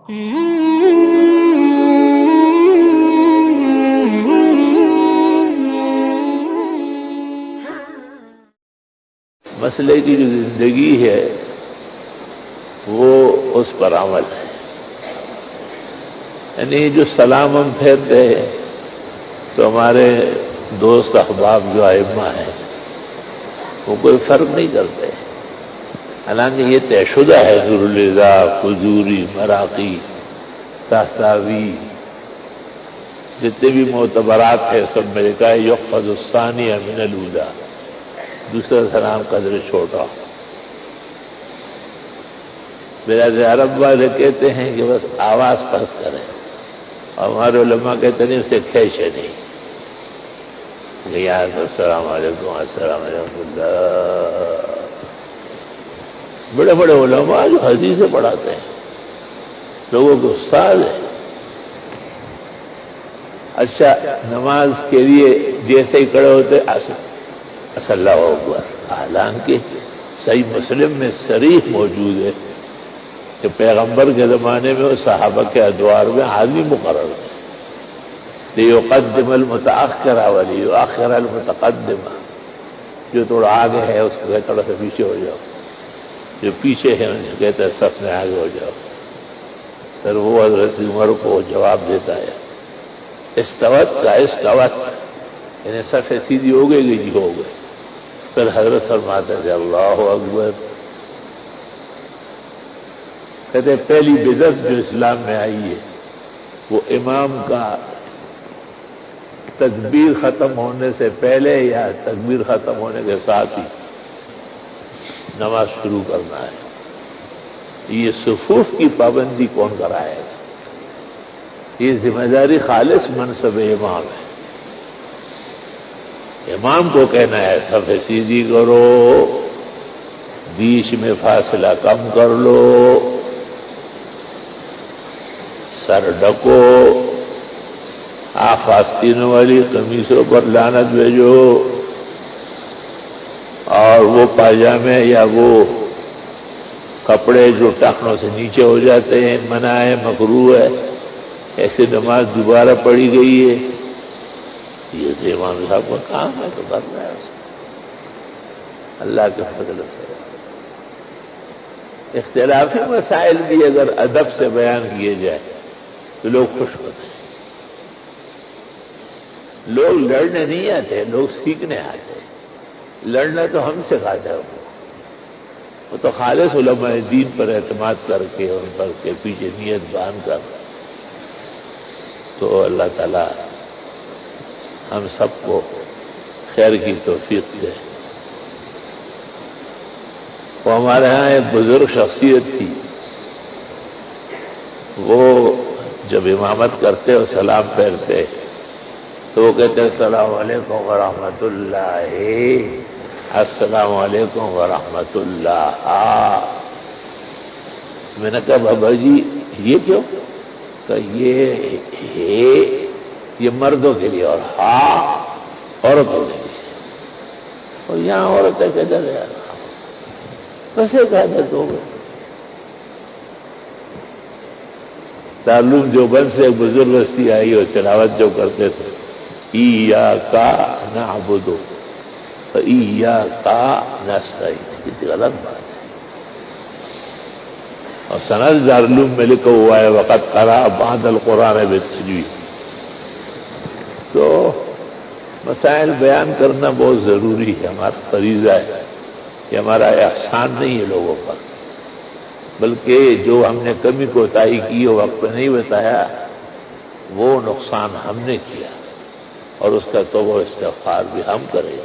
مسئلے کی جو زندگی ہے وہ اس پر عمل ہے. یعنی جو سلام ہم پھیرتے ہیں تو ہمارے دوست احباب جو ائمہ ہیں وہ کوئی فرق نہیں کرتے. حالانکہ یہ طے شدہ ہے ذوالرضا، فضوری، مراقی، طحطاوی، جتنے بھی معتبرات ہیں سب میں لکھا ہے یؤخذ الثانی من الاولی، دوسرا سلام قدر چھوٹا. بلاد عرب والے کہتے ہیں کہ بس آواز پس کریں، اور ہمارے علماء کہتے ہیں اسے کھینچے نہیں. السلام علیکم، السلام علیکم اللہ. بڑے بڑے علماء جو حدیثیں پڑھاتے ہیں، لوگوں کے استاد ہیں. اچھا، نماز کے لیے جیسے ہی کھڑے ہوتے اللہ اکبر. حالانکہ صحیح مسلم میں صریح موجود ہے کہ پیغمبر کے زمانے میں اور صحابہ کے ادوار میں آدمی مقرر ہے لیقدم المتاخر ولیؤخر المتقدم. جو تھوڑا آگے ہے اس کو تھوڑا سا پیچھے ہو جاؤ، جو پیچھے ہے ان سے کہتے ہیں صف میں آگے ہو جاؤ. پھر وہ حضرت عمر کو جواب دیتا ہے استوت کا استوت، یعنی صف سیدھی ہو گئی جی ہو گئے. پھر حضرت فرماتے تھے اللہ اکبر. کہتے پہلی بدعت جو اسلام میں آئی ہے وہ امام کا تکبیر ختم ہونے سے پہلے یا تکبیر ختم ہونے کے ساتھ ہی نماز شروع کرنا ہے. یہ صفوف کی پابندی کون کرائے گا؟ یہ ذمہ داری خالص منصب امام ہے. امام کو کہنا ہے صف سیدھی کرو، بیچ میں فاصلہ کم کر لو، سر ڈکو، آپ آستینوں والی قمیصوں پر لعنت بھیجو، اور وہ پاجامے یا وہ کپڑے جو ٹخنوں سے نیچے ہو جاتے ہیں منع ہے، مکروہ ہے. ایسے نماز دوبارہ پڑھی گئی ہے. یہ تو امام صاحب کا کام ہے تو کرنا ہے. اللہ کے فضل سے اختلافی مسائل بھی اگر ادب سے بیان کیے جائے تو لوگ خوش ہوتے ہیں. لوگ لڑنے نہیں آتے، لوگ سیکھنے آتے ہیں. لڑنا تو ہم سکھاتے ہیں. وہ تو خالص علماء دین پر اعتماد کر کے ان پر کے پیچھے نیت باندھ کر. تو اللہ تعالی ہم سب کو خیر کی توفیق دے. وہ ہمارے ہاں ایک بزرگ شخصیت تھی، وہ جب امامت کرتے اور سلام پھیرتے تو وہ کہتے السلام علیکم ورحمۃ اللہ، السلام علیکم ورحمۃ اللہ. میں نے کہا بابا جی یہ کیوں؟ کہ یہ مردوں کے لیے اور عورتوں کے لیے. اور یہاں عورتیں کدھر ہے؟ کیسے کہتے تو دارالعلوم دیوبند سے ایک بزرگ ہستی آئی اور تلاوت جو کرتے تھے ایاک نعبد و ایاک نستعین. کتنی غلط بات ہے. اور سند دارالعلوم میں لکھا ہوا ہے وقت قرأ بعد القرآن بالتجوید. تو مسائل بیان کرنا بہت ضروری ہے، ہمارا فریضہ ہے. یہ ہمارا احسان نہیں ہے لوگوں پر، بلکہ جو ہم نے کمی کوتاہی کی اور وقت پہ نہیں بتایا وہ نقصان ہم نے کیا، اور اس کا توبہ و استغفار بھی ہم کریں.